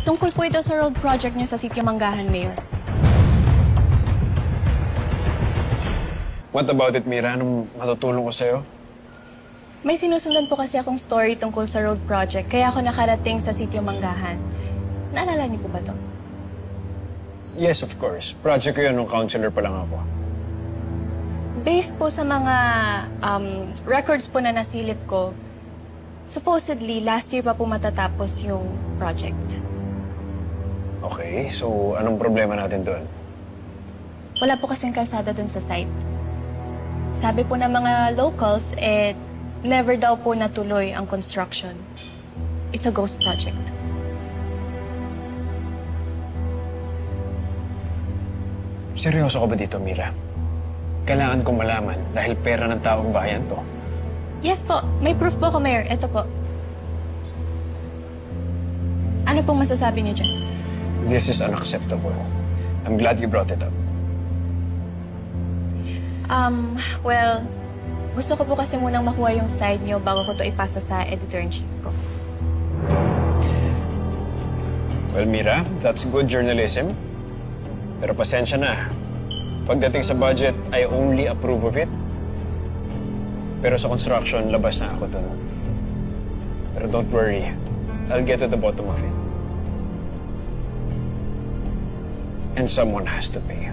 Tungkol po ito sa road project niyo sa Sitio Manggahan, Mayor. What about it, Mira? Anong matutulong ko sa'yo? May sinusundan po kasi akong story tungkol sa road project, kaya ako nakarating sa Sitio Manggahan. Naalala niyo po ba to? Yes, of course. Project ko yun nung counselor pa lang ako. Based po sa mga records po na nasilip ko, supposedly, last year pa po matatapos yung project. Okay, so anong problema natin doon? Wala po kasing kalsada dun sa site. Sabi po ng mga locals, never daw po natuloy ang construction. It's a ghost project. Seryoso ka ba dito, Mira? Kailangan kong malaman dahil pera ng taong bayan to. Yes po. May proof po ako, Mayor. Ito po. Ano pong masasabi niyo dyan? This is unacceptable. I'm glad you brought it up. Well, gusto ko po kasi munang makuha yung side niyo bago ko to ipasa sa editor-in-chief ko. Well, Mira, that's good journalism. Pero pasensya na. Pagdating sa budget, I only approve of it. Pero sa construction, labas na ako dun. Pero don't worry. I'll get to the bottom of it. And someone has to pay.